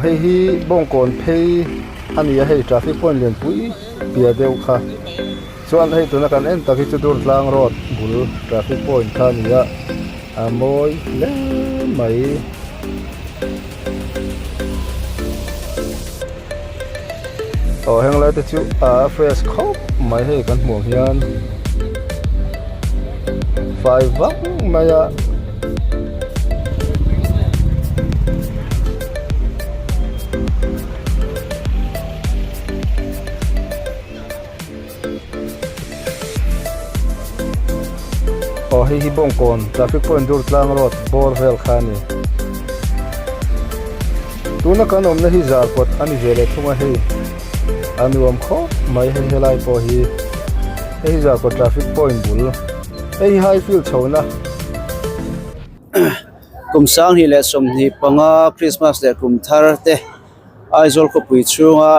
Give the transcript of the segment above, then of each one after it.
hei hi bongkon phei ania hei traffic point lian pui pia deuh kha chuan hei tuna kan en taki chu dur tlang road bul traffic point kha nia amoi le mai heng lai te chu fresh khop mai hei kan hmuh hian five vak maya hei hi bongkon traffic point dur tlang road borvel khani tuna kan omna hi zarkot ani vele thunga hei anuam kho mai hei helai po hi hei zarkot traffic point bul hei high field chona kumsang hi le som ni panga Christmas le kum thar te aizol ko pui chunga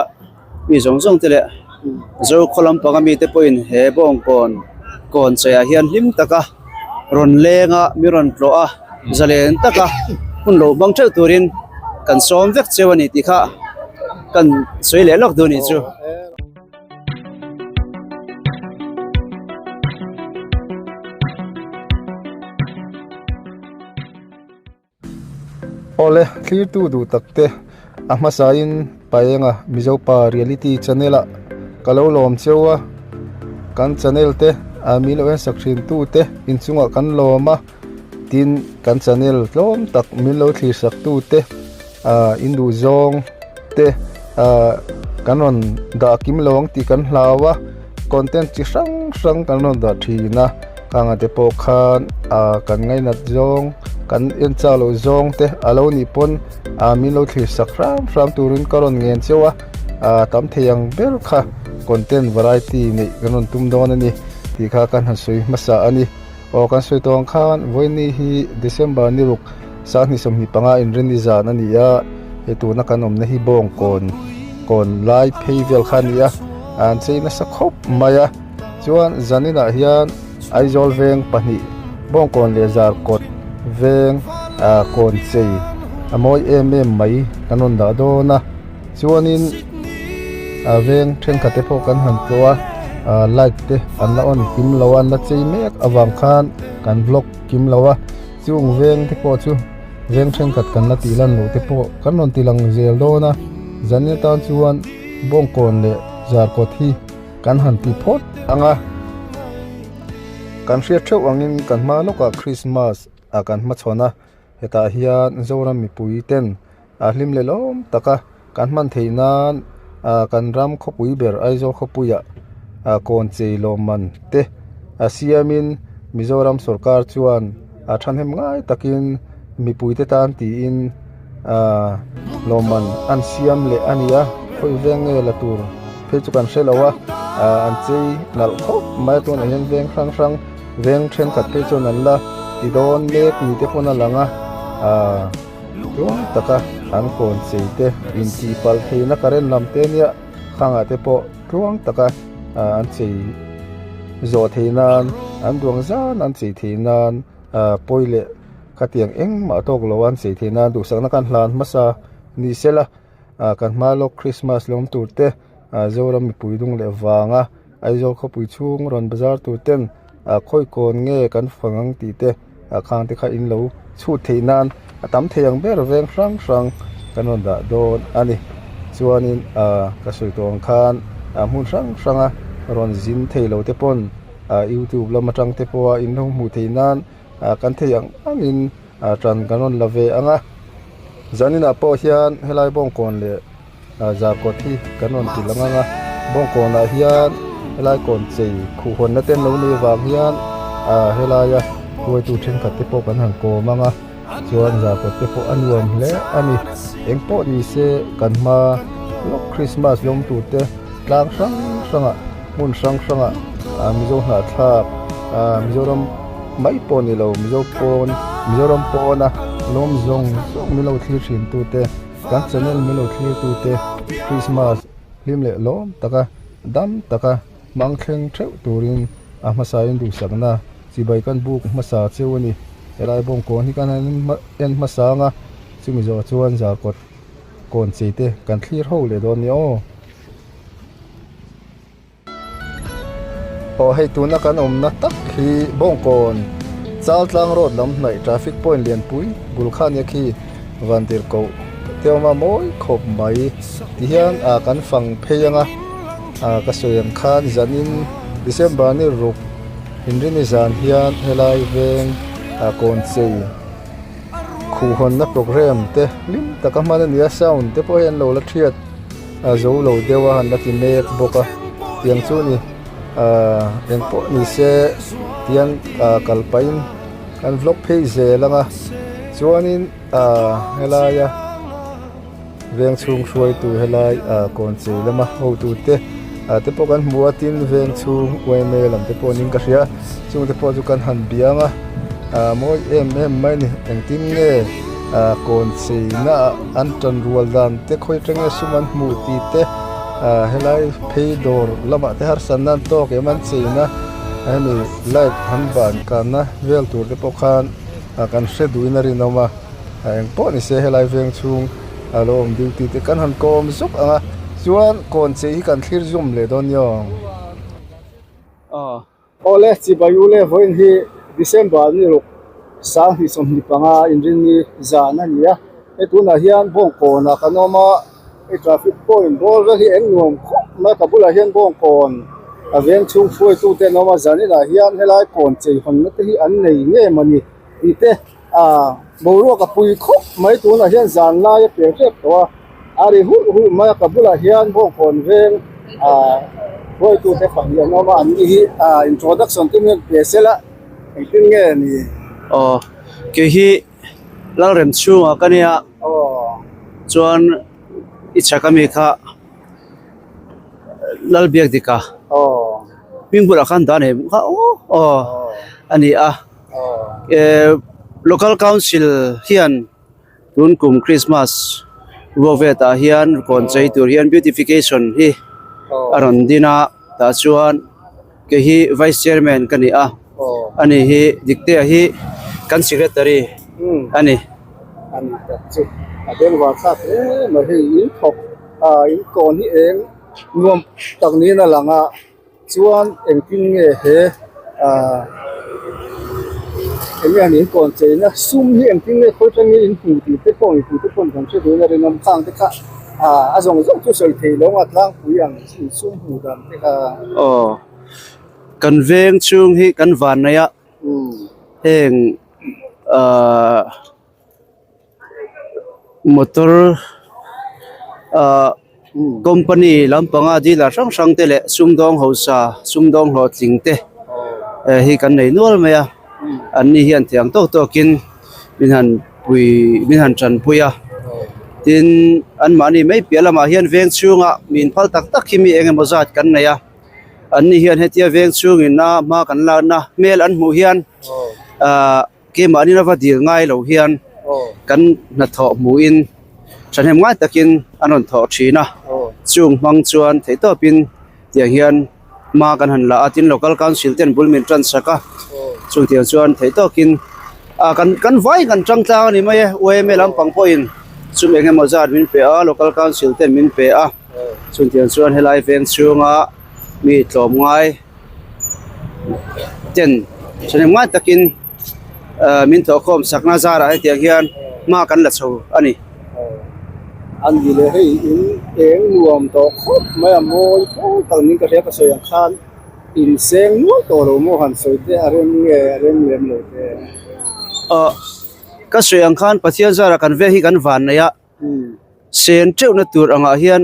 mi zongjong te le zo kholam panga mi te point he bongkon kon chaya hian lim taka ron lenga miron tloa zalen taka hunlo bang theu turin kan som vek chewani ti kha kan soile lok do ni chu ole clear tu du takte ahma sain paenga mizopa reality channel a kalo lom chewa kan channel te amilo en sakhin tu te inchunga kan loma tin kan channel tlom tak milo thli sak tu te indu zong te kanon da kim long ti kan hlawa content chi sang kanon da thina kanga te po khan kan ngai nat zong kan en chalo zong te alo ni pon milo thli sak ram turin karon ngen chewa tam theyang ber kha content variety ni kanon tum don ani ti kha kan hasui masa ani kan sui tong khan voini hi December ni ruk sa ni som hi panga in ren ni zan ani ya hetu na kanom na hi bong kon lai pheivel khania an cheina sakhop maya chuan zanina hian aizol veng pani bong kon le zar kot veng kon chei amoi mai kanon da do na chuanin veng then khate pho kan han towa light te an la on kim lawan la chei mek awang khan kan vlog kim lawa chung veng te po chu veng then khat kan la tilan lo te po kan non tilang zel do na zania tan chuan bongkon le zar ko thi kan han ti phot anga kan hria theu angin kan ma loka Christmas kan ma chona heta hian zoram mi pui ten hlim le lom taka kan man theinan kan ram khopui ber aizo khopuya kon chei loman te siamin Mizoram sarkar chuan thanhem ngai takin mi puite tan ti in loman an siam le ania khoi venge la tur phe chu kan selawa an chei nal khop mai ton an veng sang veng then kat phe chu nan la ti don mek ni te phona langa taka an kon chei te in ti pal theina karen lam te nia khanga te po tuang taka an chei zo theinan an duang zan an chei theinan poile khatiang eng ma tok lowan chei theinan du sakna kan hlan masa ni sela kan malo Christmas lom turte zoram mi puidung le wanga aizol kho pui chung ron bazar turten khoi kon nge kan fangang ti te khang te kha in lo chu theinan atam theyang ber veng sang kanon da don ani chuanin ka soi tong khan mun sanga ron zin theilo te pon YouTube lama tang te po in hong mu theinan kan theyang angin tran kanon lave anga zanina po hian helai bongkon le za ko thi kanon tilanga bongkon a hian helai kon chei khu hon na ten lo ni wang hian helaya huai tu then khat te po kan han ko manga chuan za ko te po anuam le ani engpo ni se kan ma lo Christmas lom tu te lang sanga mun sanga mizo na thak mizoram mai pon ni lo mizoram pona lom zong milo thlir thin tu te kan channel milo thlir tu te Christmas lim le lom taka dam taka mangthleng theu turin masain du sakna chibai kan buk masa chewani elai bongkon hi kan en masanga chumi zo chuan za kot โกนสีเตกันคลีร์เฮาเลยดอนนี้พอให้ตัวนักการอมนักตักที่บ้องโกนซาลตังรถลำในทราฟิกพอยต์เลียนปุยกุลขานยาคีวันเดียร์เกาเที่ยวมาโมยขบไหมที่ยันกันฟังเพลงกระสุยขานจันินดิเซมบานิรุกหินรินิจานเฮียนเฮลัยเวงโกนซีคู่คนนักโปรแกรมเตลิมตะกมันเนียซาวน์เตพอยันโลละเทียดโจโลเดวหันลักเมกบกเตียงซูนี่ยังพอนี่เสเตียงกัลปัยน์กันฟล็อกเพย์เซลังส่วนนี้เฮลัยเวียงชุงช่วยตัวเฮลัยก่อนสิแล้วมาเอาตัวเตพอกันมัวตินเวียงชุงไว้เมลัมเตพอนิ่งกระเสียช่วงเตพอจุกันหันเบียงมวยไม่นี่ยังตินเง่ก่อนสิน่าอันจันรัวดันเตค่อยจังเงสุมันมูตีเตเฮลัยเพย์ดอร์ละมาเตหาสันนันโตเกมันสินะอันนี้ไล่หันบานกันนะเวลตัวเตพอกันกันเสดูอินารินอมายังพอนี่เสเฮลัยเวียงชุงลมดิวตีเตกันหันโกมซุกส่วนก่อนสิกันคลีร์จุ่มเลยดอนยองโอเลจิบายูเลฟอินฮีดิเซมบาร์นี่ลูกสร้างที่สมนิปังอินรินีจานันเนี่ยไอตัวน่ะเฮียนบ้องโกนกันออกมาไอทราฟิกพอยต์บอลที่เอ็งงงมากับบุลเฮียนบ้องโกนเวียงชุงช่วยตัวเตนออกมาจานี่น่ะเฮียนเฮลัยก่อนสิคนนั้นที่อันไหนเนี่ยมันนี่อีเตบรัวกับปุยคบไม่ตัวน่ะเฮียนจานลายเปรียบเทียบตัวอาริหุมากับบุลเฮียนบ้องโกนเวียงช่วยตัวเตฝังเฮียนออกมาอันนี้introduction ที่มันเปรียบเสร็จละไอ้ที่เนี่ยนี่คือฮีลังเริ่มชูกันเนี่ยจวนอิจฉากันมีค่ะลัลเบียกดิค่ะมิ่งบุรักันดานเองค่ะอันนี้local council เฮียนรุ่นกลุ่มคริสต์มาสวอเวตาเฮียนก่อนใจตัวเฮียน beautification ฮีอรันดีนาตาชวนคือฮี vice chairman กันนี่อันนี้ฮีดิกเตอร์ฮีกัน secretary อันนี้ตัดสิเดี๋ยวว่าสักมาให้อินทบอินก่อนนี้เองรวมตรงนี้นั่นแหละส่วนเองกินเงี้ยเองอย่างนี้ก่อนเจนะซุ่มนี่เองกินเงี้ยเขาจะมีอินผูตีทุกคนผมช่วยดูในเรื่องต่างๆที่ค่ะส่งจุดสวยทีแล้วว่าทางผู้อย่างซุ่มหูดันที่ค่ะกันเวงช่วงที่กันวันเนี่ยเองมอเตอร์company ลำปังอาดีละช่างเตะซุ่มดองหัวซาซุ่มดองหัวจิงเตะฮีกันในนู้นไหมอันนี้เห็นที่อังโตกินมิหันจันปุยทินอันมานี่ไม่เปลี่ยนละมาเห็นเวงช่วงมินพัลตักที่มีเองมาจัดกันเนี่ยอันนี้เห็นเหตุเวงช่วงน่ะมากันแล้วนะเมลอันหมู่เห็นเกมอันนี้นะว่าดีง่ายเราเห็นกันนัดถอหมู่อินฉันเห็นง่ายแต่กินอันนั้นถอชีนะช่วงมังชวนที่ต่อเป็นเดียเห็นมากันหันละทิน local council เต็นบุลมินทรันสักช่วงเดียวชวนที่ต่อกินกันไว้กันจังๆนี่ไม่เว้ยไม่ลำปังพอยน์ช่วงเองมาจัดมินเปะ local council เต็นมินเปะช่วงเดียวชวนให้ไลฟ์เวงช่วงมีถมง่ายเจนฉันเห็นง่ายแต่กินมินถอคมสักนาซาระให้เตียงเฮียนมากันละสูอันนี้เลยให้เองรวมต่อครบไม่โมยตอนนี้ก็เรียกว่าสยังคันอินเซงนู้ตัวเราโมหันสวยแต่เรื่องเลี้ยงเลยก็สยังคันปัจจัยซาระกันเวหิกันวันเนี่ยเซนเจ้าหน้าตัวอ่างเฮียน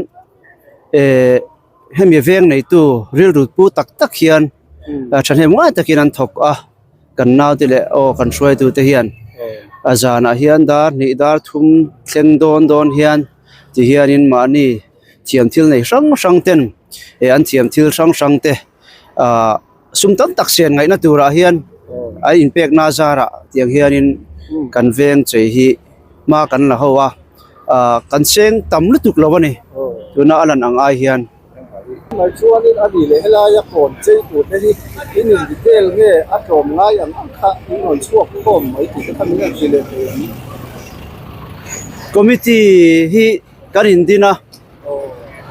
ให้มีเวงในตู้เรื่องรูดปูตักเฮียนฉันเห็นว่าตะกี้นั้นถกกันน่าที่เลยกันช่วยตัวเฮียนอาจารย์เฮียนดาร์นี่ดาร์ทุ่มเซงโดนเฮียนที่เฮียนินมานี่เทียมทิลในช่างเต้นอันเทียมทิลช่างเตะสุ่มตั้งตักเสียนไงนะตัวเฮียนไออินเป็กนาซาระที่เฮียนินกันเวงใจฮีมากันละหัวกันเซงตำลุตุกละวันนี้ตัวน่าอันอังไอเฮียนในช่วงนี้อดีตเลยให้ลายก่อนเจ้าตัวที่หนึ่งดีเทลเนี่ยอารมณ์ง่ายอย่างอันค่ะที่หน่วยช่วงก้มไม่ถึงจะทำเรื่องสิเลยคอมมิตี้ที่ kan indina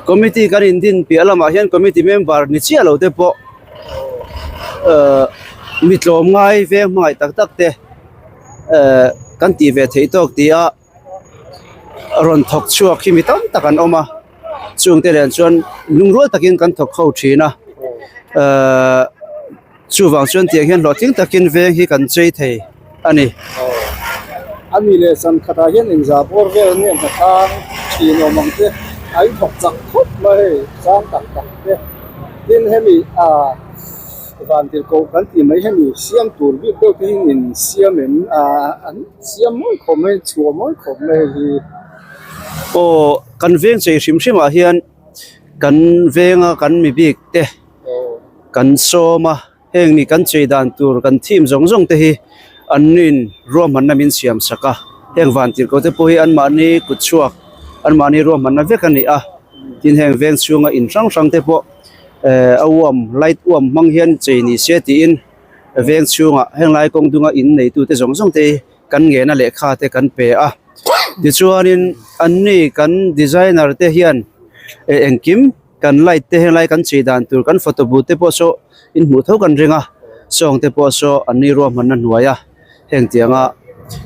committee kan indin pialama hian committee member ni chia lo te po mitlom ngai ve mai tak tak te kan ti ve thei tok tia ron thok chuak hi mi tam takan oma chung te len chuan lungrol takin kan thok khau thina chu wang chuan tiang hian lo ting takin ve hi kan chei thei ani ami le san khata hian in za bor ve ni an ta thi no mang te ai thok chak khop mai sang tak tak te tin hemi van til ko kan ti mai hemi siam tur bi ko te in siam en an siam moi khome chu moi khome hi o kan veng chei hrim hrim a hian kan venga kan mi bik te kan soma heng ni kan chei dan tur kan thim zong zong te hi anin rom man namin siam saka heng van til ko te po hi an mani kutchuak an mani rom man na vek ani a tin heng veng chunga in rang rang te po awam light wam mang hian chei ni se ti in veng chunga heng lai kong dunga in nei tu te zong zong te kan nge na lekha te kan pe a ti chuanin anni kan designer te hian engkim kan light te heng lai kan chei dan tur kan photo booth te po so in mu tho kan ringa song te po so anni rom man na nuaya heng tianga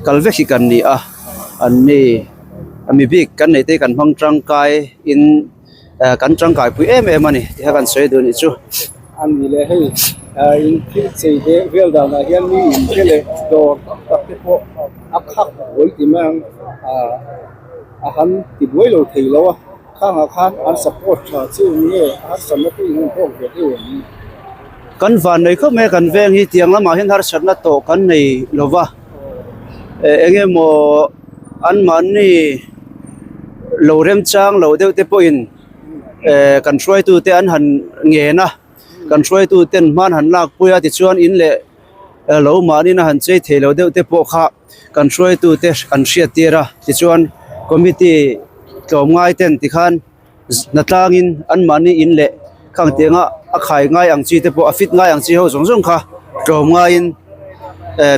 kalve hi kan ni a anni ami bik kan nei te kan hmang tang kai in kan tang kai pui em em ani ti ha kan sei du ni chu ami le hei in thil chei de vel da na hian ni in tele do tak te po akhak oi ti mang han ti boi lo thei lo khang khan an support tha chu ni a sam na ti in thok ve ti ni kan van nei kho me kan veng hi tiang lama hin har sarna to kan nei lova enge mo an man ni lo rem chang lo deu te po in kan try tu te an han nge na kan try tu ten man han lak puya ti chuan in le lo mani na han chei thelo deu te po kha kan try tu te kan hriat tira ti chuan committee tlom ngai ten ti khan natlangin an mani in le khang tenga a khai ngai ang chi te po a fit ngai ang chi ho zong zong kha tlom ngai in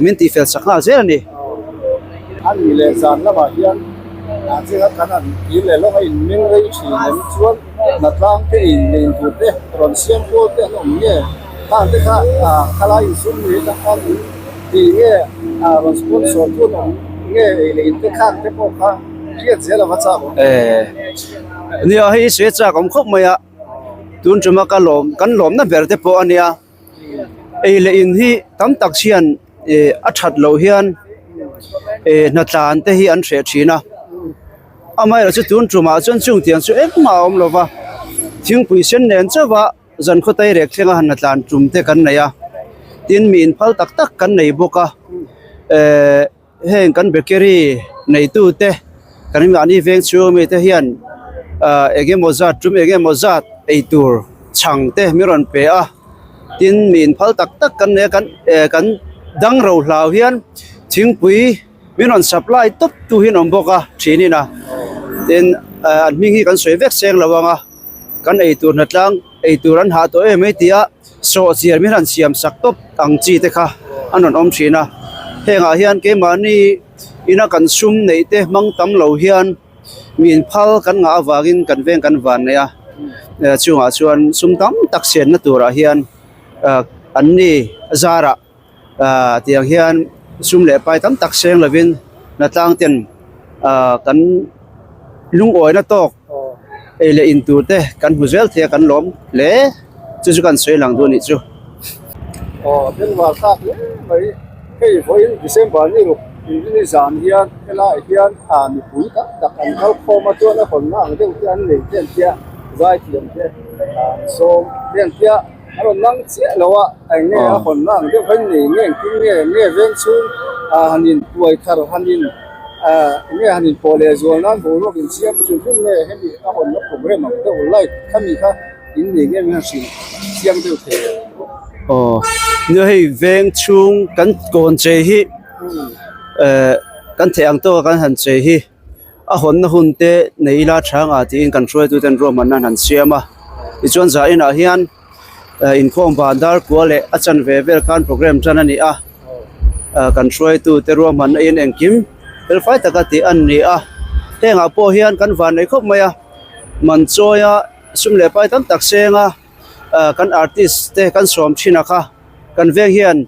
min ti fel sakna je ani ami le san la ba hian che kan an in le lo in ming rei chi nem chuan na tlang te in len tu te ron siam ko te no nge ta te kha khala in sum ni ta kan ti nge ron sponsor tu no nge le in te kha te po kha ria je la wa cha bo ni a hi se cha kom khop maya tun chuma ka lom na ber te po ania le in hi tam tak sian a that lo hian na tlan te hi an hre thina amai ra chu tun chuma chon chung tiang chu ek ma om lova thing pui sen nen chawa zan kho tai rek thlenga han tlan chum te kan naya tin min phal tak tak kan nei boka heng kan bakery nei tu te kan mi ani veng chu mi te hian ege mozat chum ege mozat ei tur chang te miron pe a tin min phal tak tak kan ne kan dang ro hlau hian thing pui minon supply top tu hin om boka thini na then adming hi kan soi vek seng lawanga kan ei tur natlang ei turan ha to mai tia so chiar mi ran siam sak top ang chi te kha anon om thina henga hian ke mani ina kan sum nei te mang tam lo hian min phal kan nga wangin kan veng kan van ne a chunga chuan sum tam tak sen na tura hian anni zara tiang hian sum le pai tam tak seng lovin natlang ten kan lung oi na tok le in tu te kan buzel the kan lom le chu kan soi lang do ni chu den wa ta mai hei foi December ni ro ni zan hian ela hian mi pui ta dak an khau kho ma tu na hon na de hian le ten tia zai tiam te so ten tia aro nang che lowa ai ne hon na de phan ni nge king ne ven chu hanin tuai thar hanin nge hanin pole zol nan bo ro in siam chu chu ne hemi a hon no problem ma de lai khami kha in ni nge mi si siam de the no hei veng chung kan kon che hi kan theng to kan han che hi a hon na hun te nei la thang a tin kan throi tu ten ro man nan han siama I chuan za in a hian inform bandar kwale achan ve vel kan program chan ani a kan throi tu te ro man in engkim pel fai taka ti an ni a tenga po hian kan van nei khop maya man choya sumle pai tam tak senga kan artist te kan som thina kha kan veng hian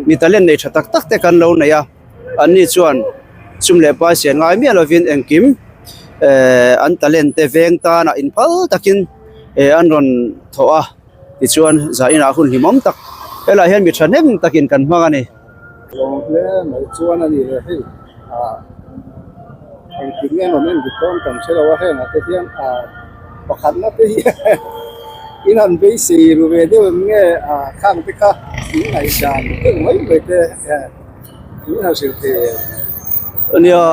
mi talent nei thatak tak te kan lo neya ani chuan sumle pai sian ngai mi lovin engkim an talent te veng ta na in phal takin an ron thoa ti chuan za ina hun himom tak ela hian mi thanem takin kan hmang ani long le mai chuan ani le hei en tinge no men giton kan chelo wa heng ate hian pakhat na te in an be si ru ve de nge khang te kha in nai jan te mai be te in ha sil te ania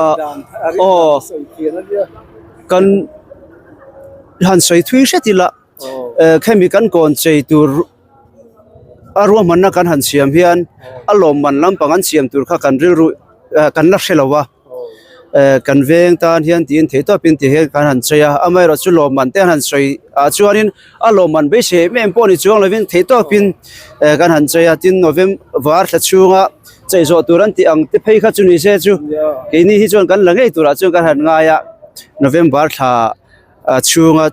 soi ki na dia kan han soi thui setila khemi kan kon chei tur arwa manna kan han siam hian alom man lam pangan siam tur kha kan ril ru kan la hrelowa kan veng tan hian tin theto pin ti he kan han cheya amai ro chu lom man te han soi chuanin alom man be se mem poni chuang lovin theto pin kan han cheya tin novem war thla chunga chei zo turan ti ang te phei kha chu ni se chu ke ni hi chuan kan langai tura chu kan han nga ya november tha chunga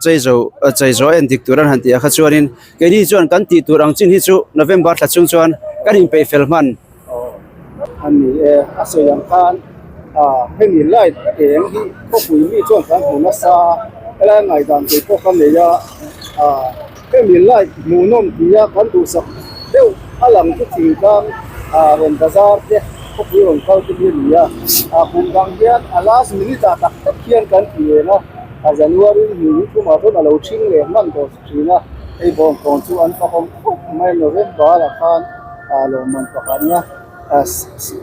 chei zo en dik turan han ti kha chuanin ke ni chuan kan ti turang chin hi chu november tha chung chuan kan in pe felman ani asoyang khan hemi light eng hi ko pui mi chuan kan huna sa ela ngai dan te ko kan le ya hemi light mu nom dia kan tu sak deu alang tu thing kan ren bazar te ko pui ron kal te ni ya kum gang hian last minute tak tak hian kan ti na January ni ku ma to alo thing le man to thina ei bom kon chu an pa kom mai November la khan lo man pa kan na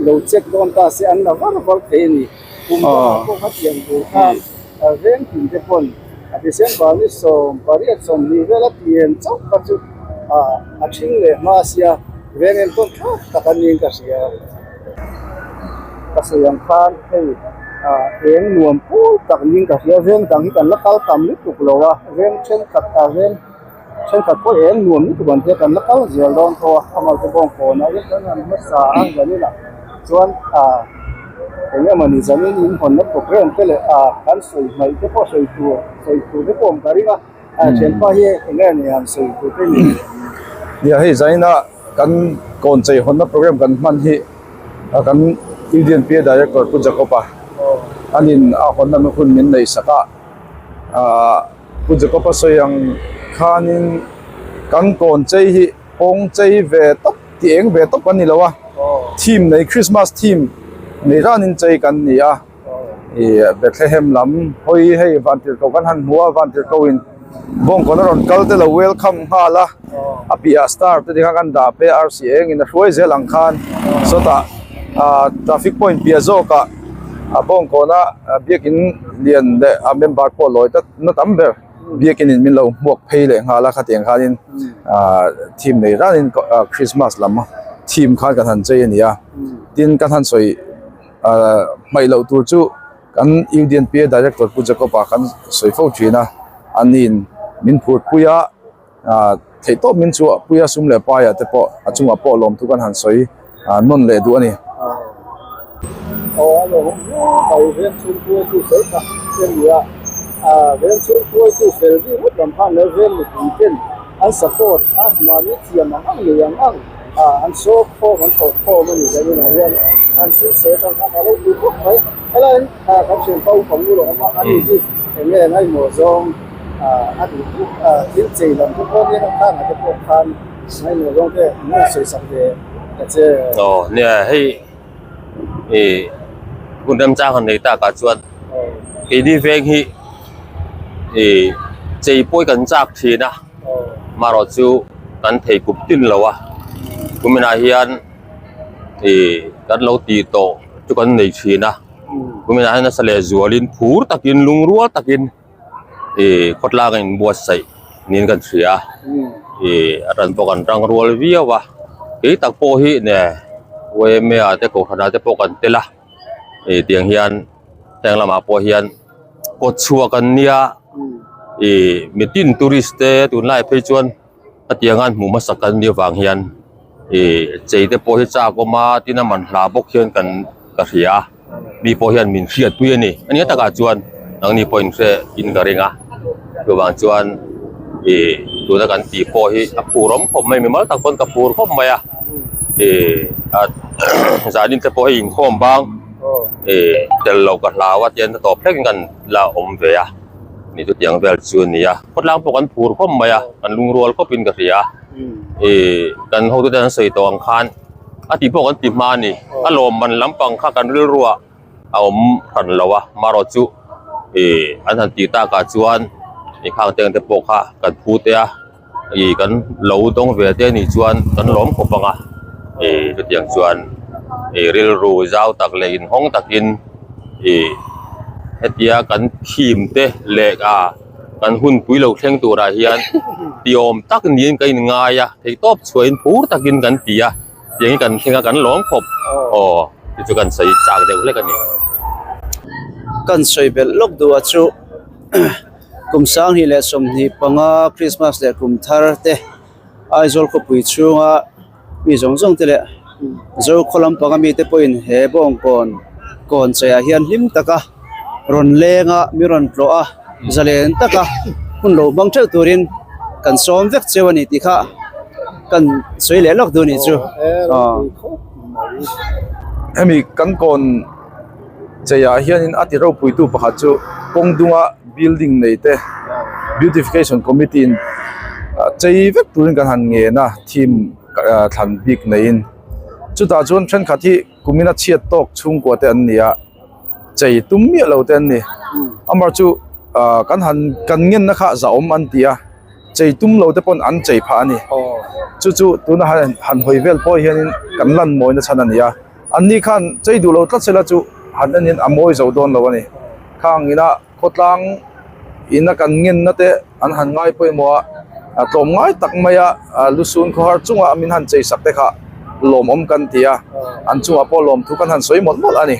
lo check don ta se an na var the ni kuma ko hatiam ko khan ven tin te pon December ni so pariat som ni vela tien chau pa chu a thing le ma sia ven en ton ta kan ning ka sia pasayang khan hey eng nuam pu tak ning ka sia ven tang kan la kal kam ni tuk lowa ven chen kat ta ven chen kat ko eng nuam ni tu ban te kan la kal zel don to amal ko bong ko na ye kan ma sa ang gani la chuan enge mani zamin in hon na program te le kan soi mai te po soi tu te pom karinga chen pa hi enge ni an soi tu te ni ya hei zaina kan kon chei hon na program kan man hi kan Indian Peer Director pu Jacopa anin hon na hun min nei saka pu Jacopa soyang khanin kan kon chei hi ong chei ve top tieng ve top ani lawa team nei Christmas team nei ranin chei kan ni a Bethlehem lam hoi hei vantir ko kan han muwa vantir ko in bong konaron kalte la welcome hala apia star te dikha kan da pe RCA in roi zelang khan so ta traffic point piazo ka bong kona biakin lian de member po loi ta na tamber biakin in min lo mok phei le hala khateng khanin team nei ranin Christmas lam team khan kan han chei ania tin kan han soi mai lo tur chu kan Indian Peer Director pu Jacopa kan soi fo thina anin min phut puya theito min chu puya sum le pa ya te po achunga po lom thu kan han soi non le du ani alo ai ven chun pu tu se ka chen ya ven chun pu tu fel di mut lam phan le ven ni tin an support ma ni tiam ma ang le yang ang an so ko man ko man ni ni na yan an tin se ta ka lo tu ko mai ala ka chen pau phong lu lo ma ani di nge nai mo zong tin chei lam tu ko ni na ka na te po khan nai mo zong te ni soi sak de ka cheเนี่ยให้คุณดำจ้าคนในตากาจวนกีดีเฟงฮีใจป่วยกันจากทีนะมารอจูกันเทกุบตินแล้ววะคุณไม่น่าเฮียนกันเราตีโตจุกันในทีนะคุณไม่น่าให้นักเสลจวลินผูตะกินลุงรัวตะกินคนลากันบัวใส่นินกันเสียรันปกันรังรัววิวะตักโปฮีเนี่ยเวเมียแต่กูขนาดแต่ปกันเตละเตียงเฮียนแทงละมาโปเฮียนกดชัวกันเนี่ยมีตินทัวริสต์ตุนไล่ไปจวนเตียงงานหมู่มาสักกันเนี่ยวางเฮียนใจแต่โปเฮียจาก็มาที่นั่นมันลาบกเฮียนกันกระเสียมีโปเฮียนมินเขียดตัวนี่อันนี้ตะกาจวน nang ni point se in garinga to bang chuan tu na kan ti po hi apurom khom mai mal tak kon kapur khom mai a zanin te po hi in khom bang tel lo ka lawa tian to phek kan la om ve a ni tu tiang vel chuan ni a pot lang po kan phur khom mai a kan lungrol ko pin ka ria kan ho tu dan sei to ang khan ati po kan ti ma ni alom man lampang kha kan ril ruwa aom khan lawa maro chu an han ti ta ka chuan ni khang teng te po kha kan phu te a kan lo dong ve te ni chuan kan lom ko panga tu tiang chuan ril ru zau tak le in hong takin hetia kan khim te le a kan hun pui lo thleng tu ra hian tiom tak nin ka in ngaya thei top chuain pur takin kan tia yang kan thinga kan lom khop chu kan sei chak deu le kan ni kan soi bel lok du achu kum sang hi le som ni panga Christmas le kum thar te aizol ko pui chunga mi jong jong te le zo kholam panga mi te poin he bong kon chaya hian lim taka ron lenga mi ron tlo a zalen taka hun lo bang thau turin kan som vek chewani ti kha kan soi le lok du ni chu hemi kan kon chaya hian in ati ro pui tu pakha chu pongdunga building nei te beautification committee in chei vek turin kan han nge na team than big nei in chuta chuan thren khathi kumina chiat tok chung ko te an nia chei tum mi lo te an ni amar chu kan han kan ngen na kha za om an tia chei tum lo te pon an chei pha ni chu tuna han hoivel po hian kan lan moi na chhan ania anni khan chei du lo tla chela chu han anin amoi zo don lo ani khang ina khotlang ina kan ngen na te an han ngai poi mo tom ngai tak maya lusun kho har chunga amin han chei sak te kha lom om kan tia an chunga po lom thu kan han soi mot mot ani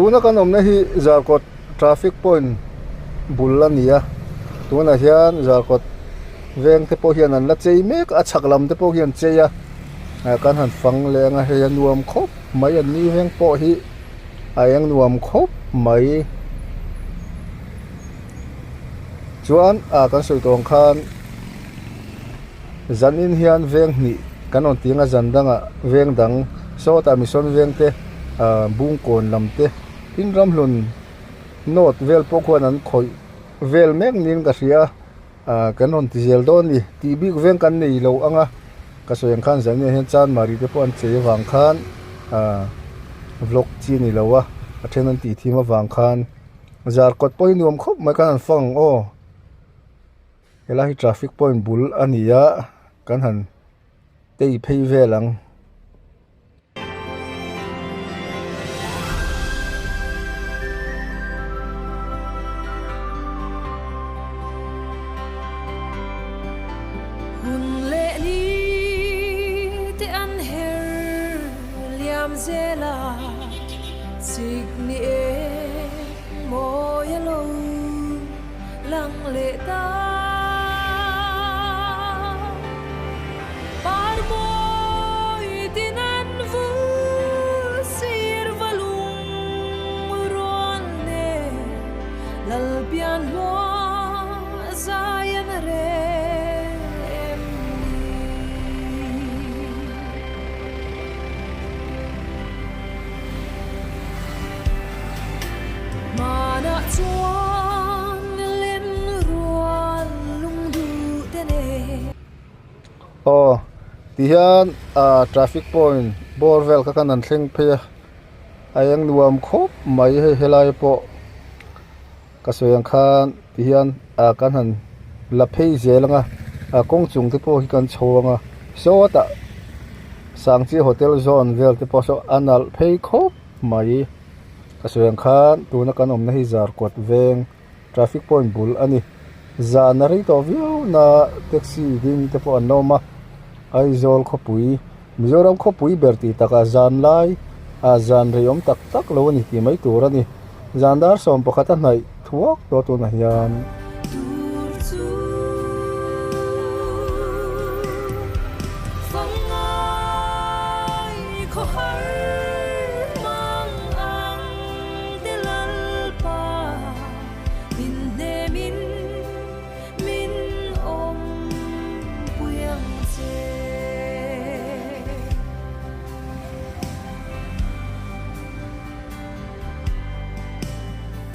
tuna kan omna hi zarkot traffic point bulla nia tuna hian zarkot veng te po hian an la chei mek a chhaklam te po hian cheia kan han fang lenga he nuam khop mai an ni veng po hi ayang nuam khop mai chuan kan soi tong khan zanin hian veng ni kanon tinga zandanga veng dang so ta mission veng te bung kon lamte tin ram hlun not vel pokwan an khoi vel mek nin ka ria kanon tizel don ni tb veng kan nei lo anga ka soyang khan zani hen chan mari te pon che wang khan vlog chi ni lowa athenan ti thima wang khan zar kot poi nuam khop mai kan fang o elahi traffic point bul ania kan han tei phei velang hun le ni te an her liam zela signi e mo yelo lang le ta Lalbian mo zayan rem mana chuan len ruan lungdu tene tihan traffic point borvel ka kanan thleng phe ayang nuam khop mai he helai po kasoyang khan tihan kan han la phei zelanga kong chung te po hi kan chhawanga so ta sangchi hotel zone vel te po so anal phei khop mai kasoyang khan tuna kan omna hi zar kot veng traffic point bul ani zanari to view na taxi ding te po anoma aizol khopui mizoram khopui berti taka zan lai zan riom tak tak lo ni ti mai turani zandar som pakhata nai thuak to tu na hian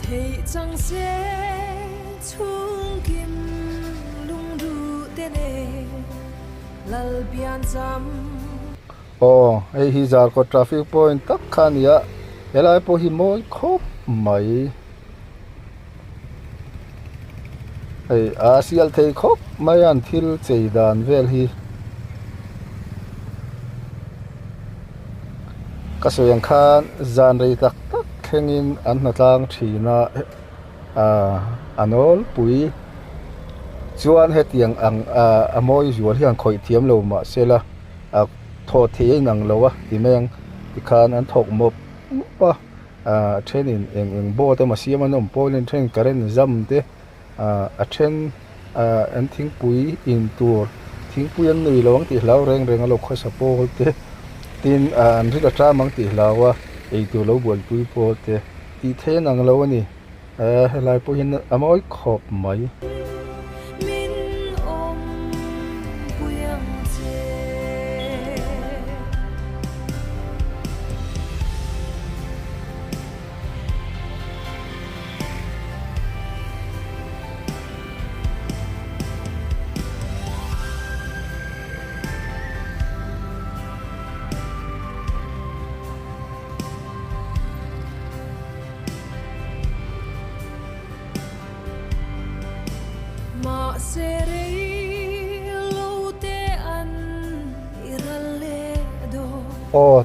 Hey chang se chung kim lung du tene lal bian jam ei hi zar ko traffic point tak khania helai po hi moi khop mai ei asial thei khop mai an thil cheidan vel hi kasoyang khan zan rei tak tak khengin an na tlang thina anol pui chuan hetiang ang amoi zual hian khoi thiam lo ma sela tho the nang lowa timeng tikhan an thok mop pa training eng bo te ma siam an om polin train karen zam te a then an thing pui in tur thing pui an nei lawang ti hlau reng reng a lo kho sapol te tin an ri la tra mang ti hlawa ei tu lo bol pui po te ti the nang lo ani helai po hin amoi khop mai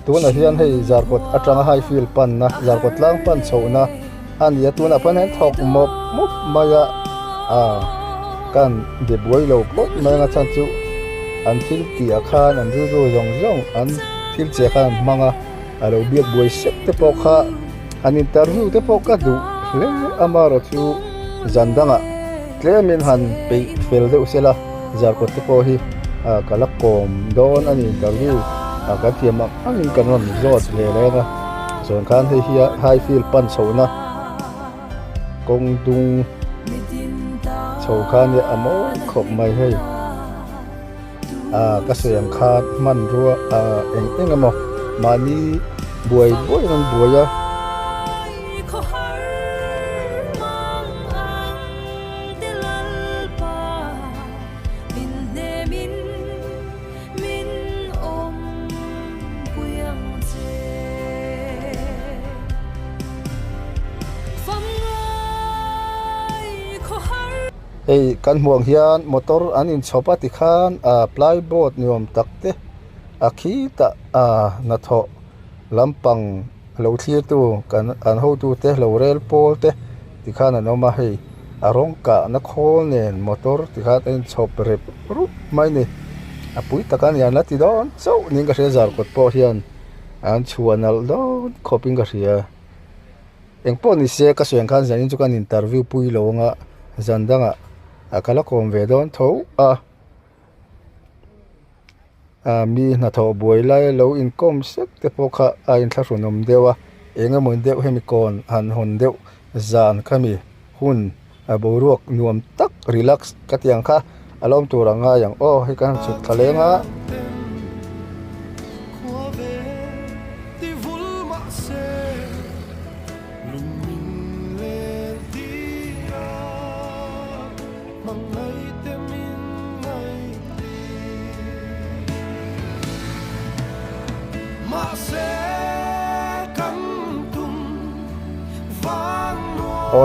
tuna hian hei zarkot atanga high field pan na zarkot lang pan chona an ya tuna pan hen thok mop maya kan de boy lo pot mai nga chan chu an thil ti akhan an ru zong an thil che khan manga alo biak boy sek te po kha an interview te po ka du le amaro chu zandanga tlemin han pe fel de usela jar ko te po hi kalakom don an interview ka thiam angin kanon zot le le na son khan he hi high feel pan chona kong dung chou khan ya amo khop mai hei ka soyang khat man ruwa eng eng amo mani buai buai nan buaya kan muang hian motor an in chopa ti khan plyboard niom takte akhita na tho lampang lo thlir tu kan an ho tu te lo rel pol te ti khan an oma hei arong ka na khol nen motor ti khan in chop rep ru mai ni apui takan yan la ti don so ning ka rezar kot po hian an chuanal don khoping ka ria engpo ni se ka soeng khan zanin chu kan interview pui lo nga zandanga akala kom ve don tho mi na tho boi lai lo in kom sek te pokha in thrunom dewa enga mon deu hemikon han hon deu zan khami hun boruak nuam tak relax katiang kha alom turanga yang he kan chuk thalenga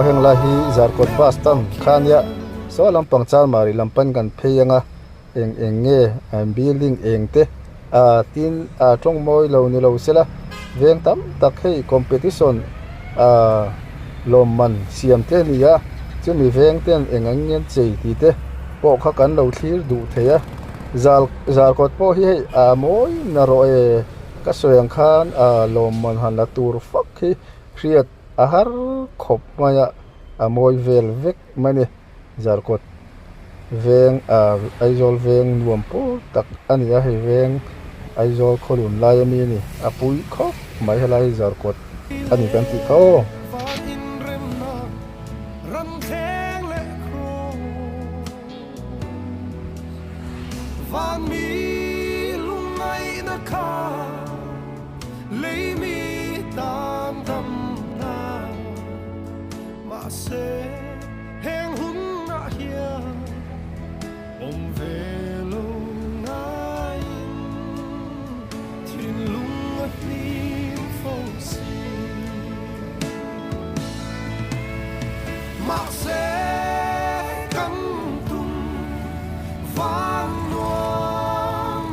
heng la hi zarkot bastan khania so lampang chal mari lampan kan pheyanga eng nge building engte tin tong moi lo ni lo sela veng tam tak hei competition lomman siam te nia chumi veng ten engang ngen chei ti te po kha kan lo thlir du theya zarkot po hi moi na ro ka soyang khan lomman han la tur fak hi kriat ahar khop maya amoy vel vek mani zarkot veng aizol veng nuam po tak ania he veng aizol kholun lai mi ni apui khop mai helai zarkot ani kan ti kho van mi lungai na kha lei mi tam tam se heng hun na hia ve lo ngai tin lung at ni fo si ma se kam tum van no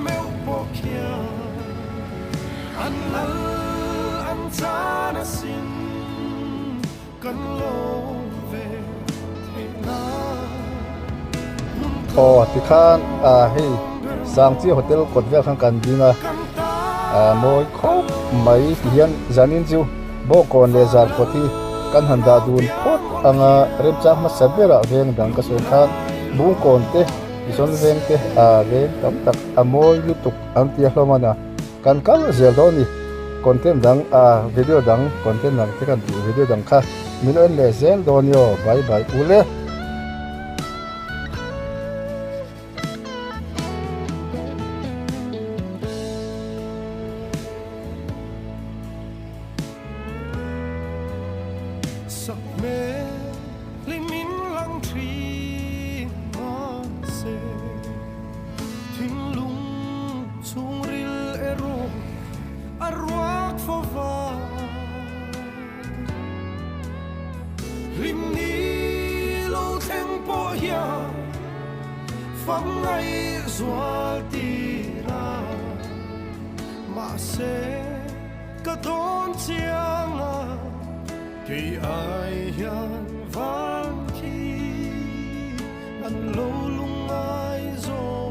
meu po kia an lal an cha na sin kan lo ti khan hei sang chi hotel kot ve khang kan dinga moi khop mai hian zanin chu bo kon le zar koti kan handa dun pot anga rem chak ma sabera veng dang ka so khan bung kon te ison veng te ve tam tak amoi lutuk ang ti hlomana kan kal zel doni content dang video dang content nang te kan video dang kha min on le zel donyo bye bye ule An lo lung ai zo